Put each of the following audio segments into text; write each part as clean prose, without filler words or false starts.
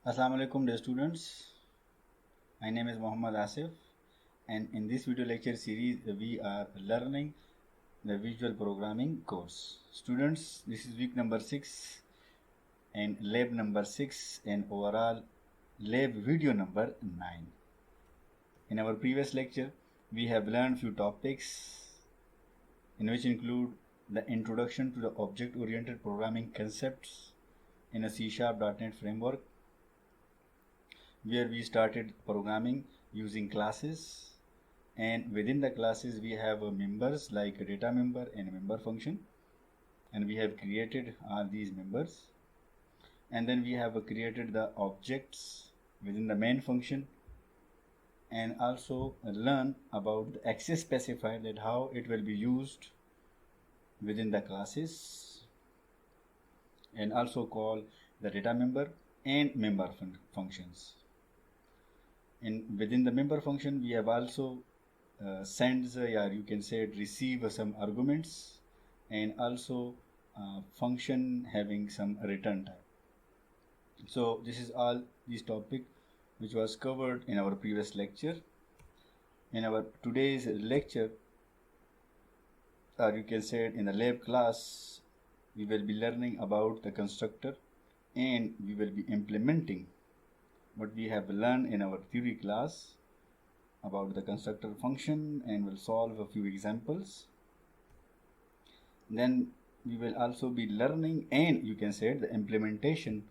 Assalamu alaikum dear students. My name is Muhammad Asif, and in this video lecture series we are learning the visual programming course. Students, this is week number 6 and lab number 6 and overall lab video number 9. In our previous lecture we have learned few topics in which include the introduction to the object oriented programming concepts in a C#.NET framework, where we started programming using classes, and within the classes we have members like a data member and a member function, and we have created all these members, and then we have created the objects within the main function, and also learn about the access specifier, that how it will be used within the classes, and also call the data member and member functions. And within the member function we have also sends, or you can say it receive some arguments, and also function having some return type. So this is all this topic which was covered in our previous lecture. In our today's lecture, or you can say it in the lab class, we will be learning about the constructor, and we will be implementing what we have learned in our theory class about the constructor function, and will solve a few examples. Then we will also be learning, and you can say the implementation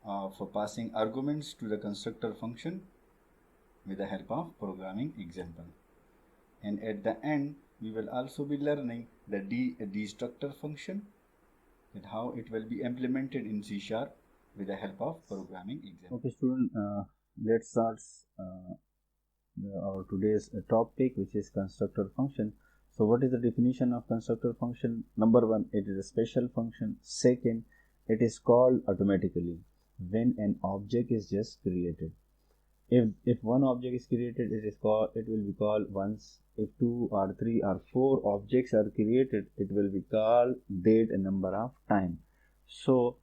for passing arguments to the constructor function with the help of programming example. And at the end we will also be learning the destructor function, and how it will be implemented in C# with the help of programming example. Okay student, let's start our today's topic, which is constructor function. So what is the definition of constructor function? Number one, it is a special function. Second, it is called automatically when an object is just created. If one object is created, it will be called once. If 2 or 3 or 4 objects are created, it will be called date and number of time. So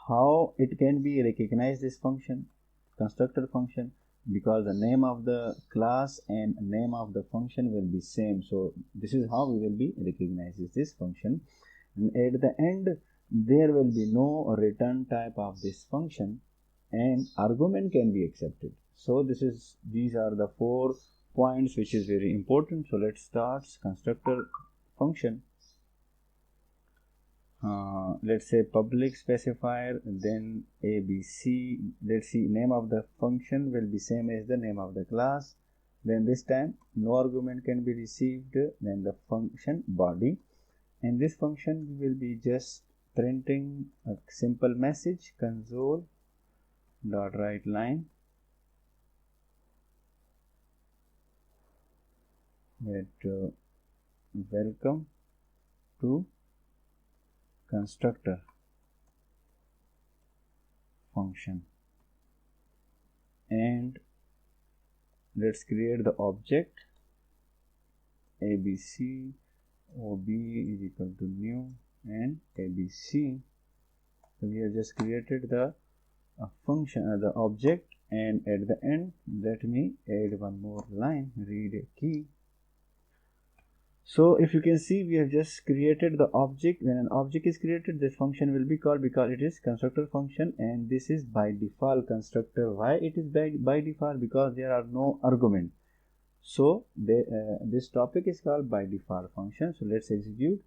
how it can be recognized, this function, constructor function? Because the name of the class and name of the function will be same. So this is how we will be recognizing this function. And at the end there will be no return type of this function, and argument can be accepted. So these are the 4 points which is very important. So let's start constructor function. Let's say public specifier, then ABC. Let's see, name of the function will be same as the name of the class. Then this time no argument can be received. Then the function body, and this function will be just printing a simple message, console dot write line that welcome to constructor function. And let's create the object ABC OB is equal to new and ABC. So we have just created the function, the object, and at the end let me add one more line, read a key. So if you can see, we have just created the object. When an object is created, this function will be called, because it is constructor function, and this is by default constructor. Why it is by default? Because there are no argument. So this topic is called by default function. So let's execute.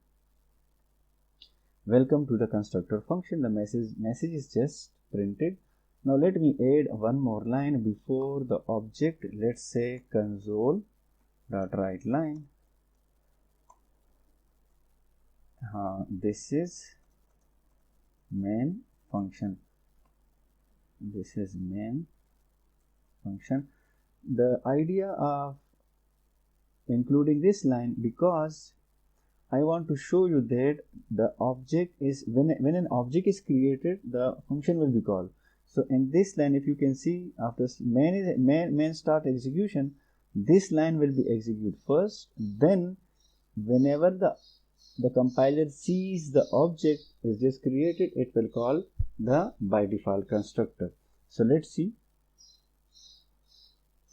Welcome to the constructor function. The message is just printed. Now let me add one more line before the object. Let's say console dot write line. This is main function. This is main function. The idea of including this line, because I want to show you that the object is, when an object is created, the function will be called. So in this line, if you can see, after main start execution, this line will be executed first. Then whenever the compiler sees the object is just created, it will call the by default constructor. So let's see.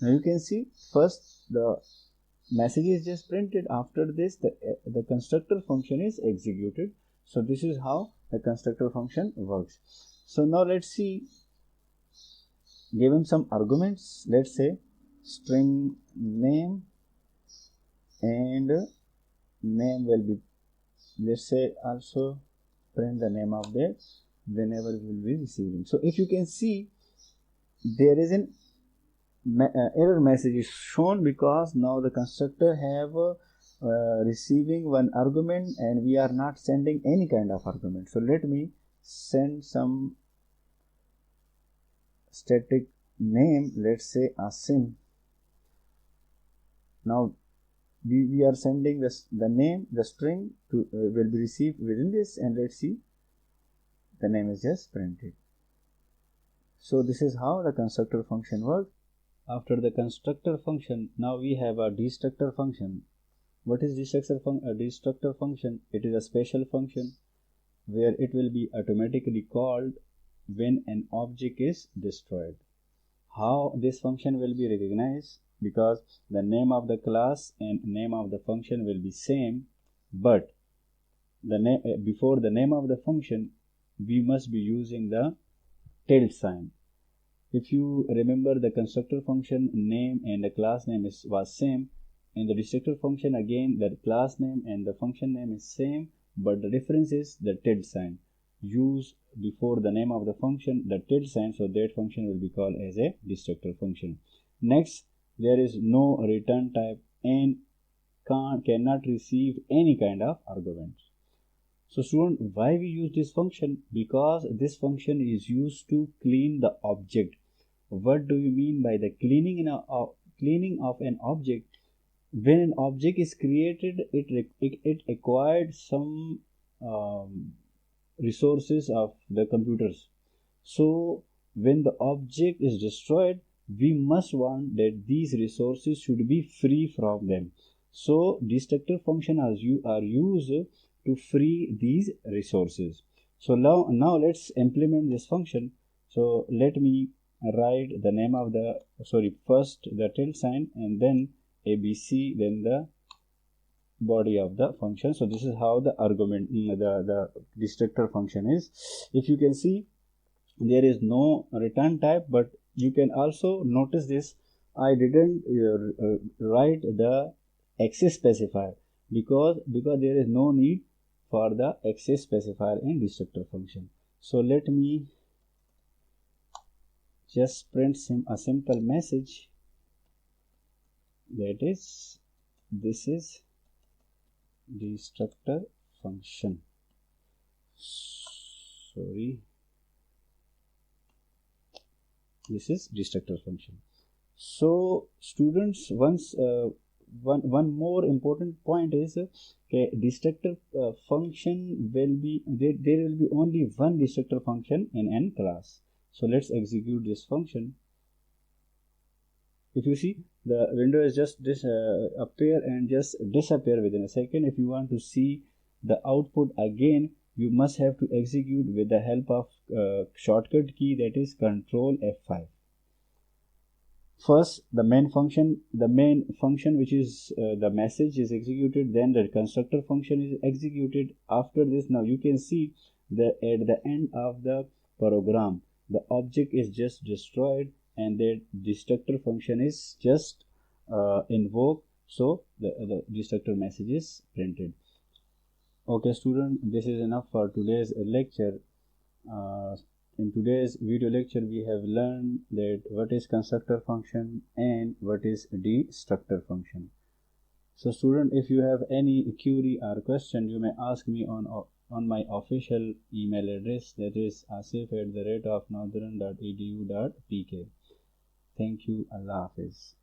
Now you can see first the message is just printed. After this the constructor function is executed. So this is how the constructor function works. So now let's see, give him some arguments. Let's say string name, and name will be, let's say also print the name of that whenever we will be receiving. So if you can see, there is an error message is shown because now the constructor have receiving one argument and we are not sending any kind of argument. So let me send some static name, let's say Asim. Now we are sending the name, the string to will be received within this, and let's see, the name is just printed. So this is how the constructor function works. After the constructor function, now we have a destructor function. What is destructor function? It is a special function where it will be automatically called when an object is destroyed. How this function will be recognized? Because the name of the class and name of the function will be same, but the name before the name of the function we must be using the tilde sign. If you remember, the constructor function name and the class name was same. In the destructor function, again the class name and the function name is same, but the difference is the tilde sign. Use before the name of the function the tilde sign, so that function will be called as a destructor function. Next, there is no return type and cannot receive any kind of arguments. So student, why we use this function? Because this function is used to clean the object. What do you mean by the cleaning of an object? When an object is created, it acquired some resources of the computers. So when the object is destroyed, we must want that these resources should be free from them. So destructor function are used to free these resources. So now let's implement this function. So let me write the name of the, first the tilde sign and then ABC, then the body of the function. So this is how the argument, the destructor function is. If you can see, there is no return type, but you can also notice this, I didn't write the access specifier because there is no need for the access specifier in destructor function. So let me just print a simple message, that is, this is destructor function. This is destructor function. So students, once one more important point is, okay, destructor function will be there will be only one destructor function in n class. So let's execute this function. If you see, the window is just appear and just disappear within a second. If you want to see the output again, you must have to execute with the help of shortcut key, that is Control F5. First, the main function which is the message is executed, then the constructor function is executed. After this, now you can see that at the end of the program, the object is just destroyed and the destructor function is just invoked, so the destructor message is printed. Okay student, this is enough for today's lecture. In today's video lecture, we have learned that what is constructor function and what is destructor function. So student, if you have any query or question, you may ask me on my official email address, that is asif@northern.edu.pk. Thank you. Allah Hafiz.